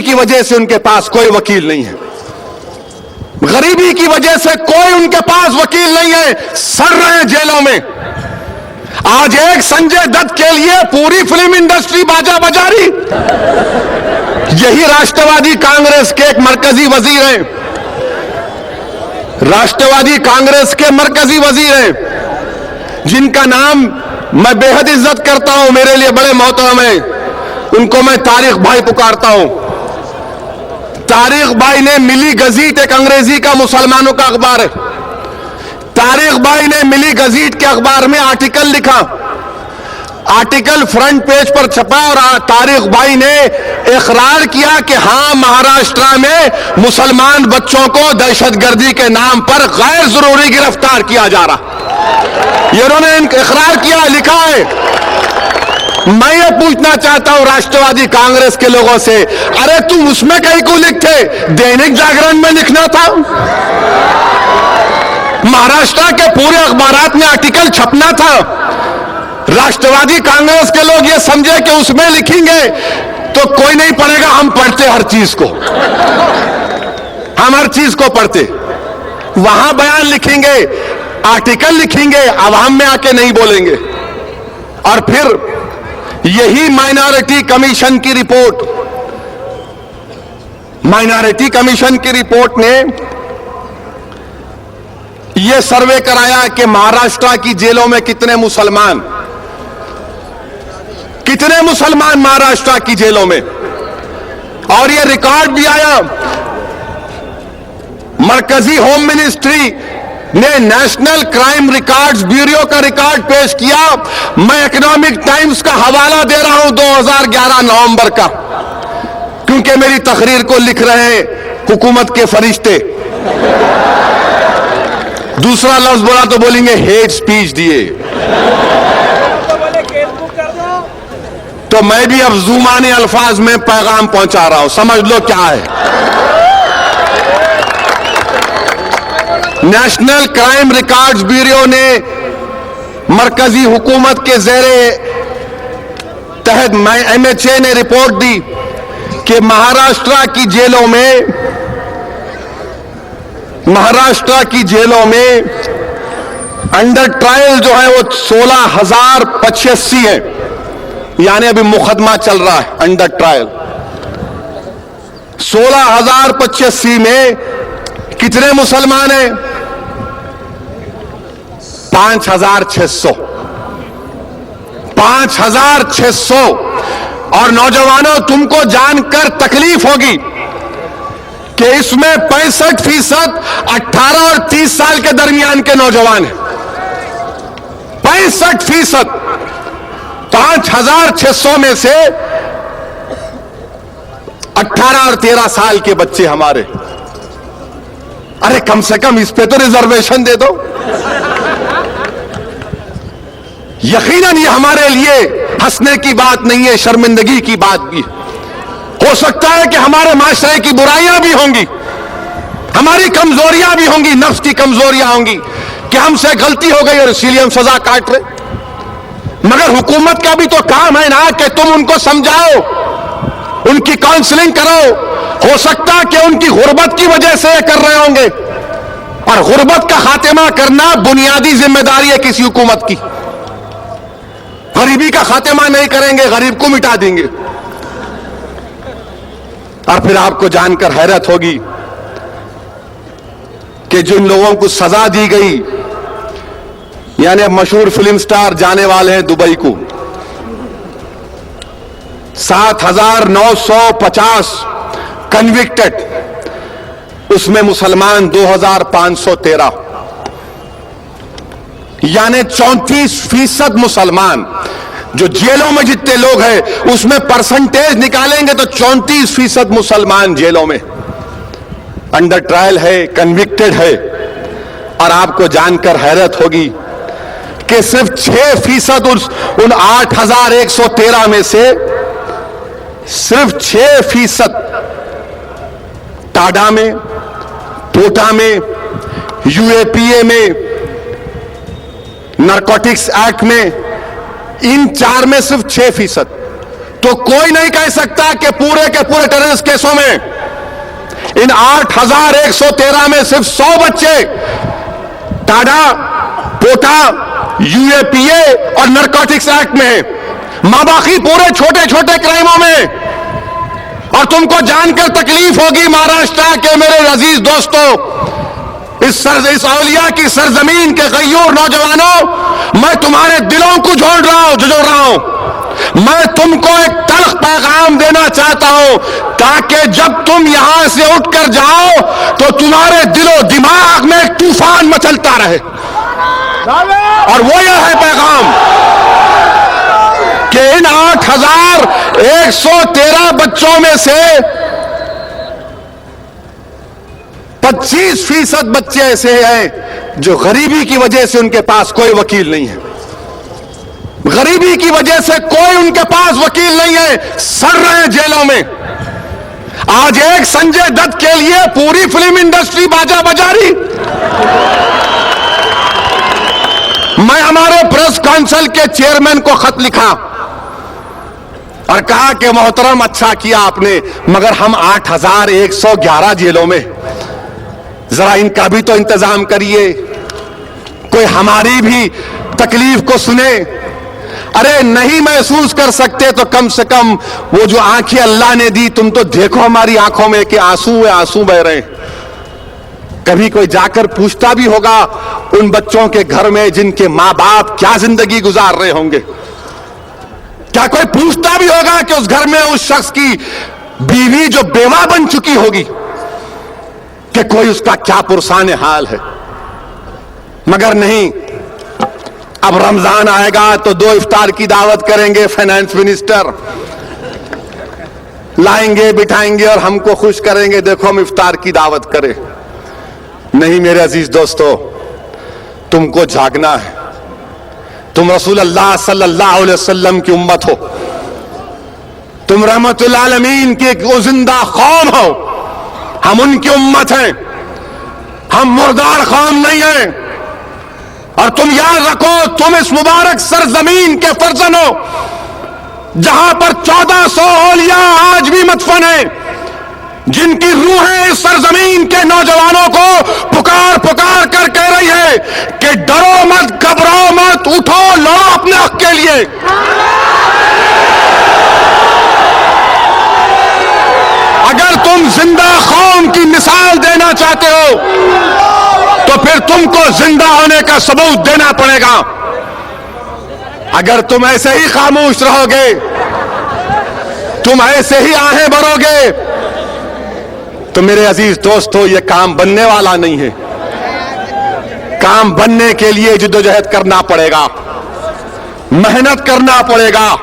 की वजह से उनके पास कोई वकील नहीं है, गरीबी की वजह से कोई उनके पास वकील नहीं है, सड़ रहे हैं जेलों में। आज एक संजय दत्त के लिए पूरी फिल्म इंडस्ट्री बाजा बजा रही। यही राष्ट्रवादी कांग्रेस के एक मरकजी वजीर हैं, राष्ट्रवादी कांग्रेस के मरकजी वजीर हैं, जिनका नाम मैं बेहद इज्जत करता हूं, मेरे लिए बड़े मोहतरम हैं, उनको मैं तारिक भाई पुकारता हूं। तारिक भाई ने मिली गजीट, एक अंग्रेजी का मुसलमानों का अखबार है, तारिक भाई ने मिली गजीट के अखबार में आर्टिकल लिखा, आर्टिकल फ्रंट पेज पर छपा और तारिक भाई ने इकरार किया कि हां, महाराष्ट्र में मुसलमान बच्चों को दहशतगर्दी के नाम पर गैर जरूरी गिरफ्तार किया जा रहा। ये उन्होंने इकरार किया, लिखा है। मैं ये पूछना चाहता हूं राष्ट्रवादी कांग्रेस के लोगों से, अरे तुम उसमें कहीं को लिखते, दैनिक जागरण में लिखना था, महाराष्ट्र के पूरे अखबारात में आर्टिकल छपना था। राष्ट्रवादी कांग्रेस के लोग ये समझे कि उसमें लिखेंगे तो कोई नहीं पढ़ेगा, हम पढ़ते हर चीज को, हम हर चीज को पढ़ते, वहां बयान लिखेंगे, आर्टिकल लिखेंगे, आवाम में आके नहीं बोलेंगे। और फिर यही माइनॉरिटी कमीशन की रिपोर्ट, माइनॉरिटी कमीशन की रिपोर्ट ने यह सर्वे कराया कि महाराष्ट्र की जेलों में कितने मुसलमान महाराष्ट्र की जेलों में, और यह रिकॉर्ड भी आया। मरकजी होम मिनिस्ट्री ने नेशनल क्राइम रिकॉर्ड्स ब्यूरो का रिकॉर्ड पेश किया। मैं इकोनॉमिक टाइम्स का हवाला दे रहा हूं 2011 नवंबर का, क्योंकि मेरी तकरीर को लिख रहे हैं हुकूमत के फरिश्ते। दूसरा लफ्ज बोला तो बोलेंगे हेट स्पीच दिए, तो मैं भी अब जुमानी अल्फाज में पैगाम पहुंचा रहा हूं, समझ लो क्या है। नेशनल क्राइम रिकॉर्ड्स ब्यूरो ने मरकजी हुकूमत के जेरे तहत MHA ने रिपोर्ट दी कि महाराष्ट्र की जेलों में अंडर ट्रायल जो है वो 16,085 है, यानी अभी मुकदमा चल रहा है अंडर ट्रायल। 16,085 में कितने मुसलमान हैं? 5,600। 5,600। और नौजवानों, तुमको जानकर तकलीफ होगी कि इसमें 65% 18 और 30 साल के दरमियान के नौजवान हैं। 65%। 5,600 में से 18 और 13 साल के बच्चे हमारे। अरे कम से कम इस पे तो रिजर्वेशन दे दो। यकीनन ये हमारे लिए हंसने की बात नहीं है, शर्मिंदगी की बात भी हो सकता है कि हमारे माशरे की बुराइयां भी होंगी, हमारी कमजोरियां भी होंगी, नफ्स की कमजोरियां होंगी कि हमसे गलती हो गई और इसीलिए हम सजा काट रहे। मगर हुकूमत का भी तो काम है ना कि तुम उनको समझाओ, उनकी काउंसलिंग करो। हो सकता है कि उनकी गुर्बत की वजह से ये कर रहे होंगे, और गुर्बत का खात्मा करना बुनियादी जिम्मेदारी है किसी हुकूमत की। गरीबी का खात्मा नहीं करेंगे, गरीब को मिटा देंगे। और फिर आपको जानकर हैरत होगी कि जिन लोगों को सजा दी गई, यानी अब मशहूर फिल्म स्टार जाने वाले हैं दुबई को, 7,950 कन्विक्टेड, उसमें मुसलमान 2,513, यानी 34% मुसलमान। जो जेलों में जितने लोग हैं उसमें परसेंटेज निकालेंगे तो 34% मुसलमान जेलों में अंडर ट्रायल है, कन्विक्टेड है। और आपको जानकर हैरत होगी कि सिर्फ 6% उन 8,113 में से सिर्फ 6% टाडा में, कोटा में, UAPA में, नारकोटिक्स एक्ट में, इन 4 में सिर्फ 6%। तो कोई नहीं कह सकता कि पूरे के पूरे टेररिस्ट केसों में इन 8,113 में सिर्फ 100 बच्चे टाडा, पोटा, यूएपीए और नारकोटिक्स एक्ट में है। बाकी पूरे छोटे छोटे क्राइमों में। और तुमको जानकर तकलीफ होगी महाराष्ट्र के मेरे अजीज दोस्तों, इस औलिया की सरजमीन के गयूर नौजवानों, मैं तुम्हारे दिलों को जोड़ रहा हूं। मैं तुमको एक तल्ख पैगाम देना चाहता हूं ताकि जब तुम यहां से उठकर जाओ तो तुम्हारे दिलो दिमाग में एक तूफान मचलता रहे। और वो यह है पैगाम कि इन 8,113 बच्चों में से 25% बच्चे ऐसे हैं जो गरीबी की वजह से उनके पास कोई वकील नहीं है। गरीबी की वजह से कोई उनके पास वकील नहीं है, सड़ रहे हैं जेलों में। आज एक संजय दत्त के लिए पूरी फिल्म इंडस्ट्री बाजा बजा रही। मैं हमारे प्रेस काउंसिल के चेयरमैन को खत लिखा और कहा कि मोहतरम अच्छा किया आपने, मगर हम 8,111 जेलों में, जरा इनका भी तो इंतजाम करिए, कोई हमारी भी तकलीफ को सुने। अरे नहीं महसूस कर सकते तो कम से कम वो जो आंखें अल्लाह ने दी, तुम तो देखो हमारी आंखों में कि आंसू बह रहे हैं। कभी कोई जाकर पूछता भी होगा उन बच्चों के घर में जिनके मां बाप क्या जिंदगी गुजार रहे होंगे। क्या कोई पूछता भी होगा कि उस घर में उस शख्स की बीवी जो बेवा बन चुकी होगी कि कोई उसका क्या पुरसान हाल है। मगर नहीं, अब रमजान आएगा तो 2 इफ्तार की दावत करेंगे, फाइनेंस मिनिस्टर लाएंगे बिठाएंगे और हमको खुश करेंगे, देखो हम इफ्तार की दावत करें। नहीं मेरे अजीज दोस्तों, तुमको जागना है। तुम रसूल अल्लाह सल्लल्लाहु अलैहि वसल्लम की उम्मत हो, तुम रहमतुल आलमीन की एक जिंदा कौम हो। हम उनकी उम्मत हैं, हम मुर्दार कौम नहीं हैं। और तुम याद रखो, तुम इस मुबारक सरजमीन के फर्जन हो जहां पर 1400 औलिया आज भी मदफन है, जिनकी रूहें इस सरजमीन के नौजवानों को पुकार पुकार कर कह रही है कि डरो मत, घबराओ मत, उठो, लड़ो अपने हक के लिए। अगर तुम जिंदा कौम की मिसाल देना चाहते हो तो फिर तुमको जिंदा होने का सबूत देना पड़ेगा। अगर तुम ऐसे ही खामोश रहोगे, तुम ऐसे ही आहें भरोगे, तो मेरे अजीज दोस्तों ये काम बनने वाला नहीं है। काम बनने के लिए जिद्दोजहद करना पड़ेगा, मेहनत करना पड़ेगा।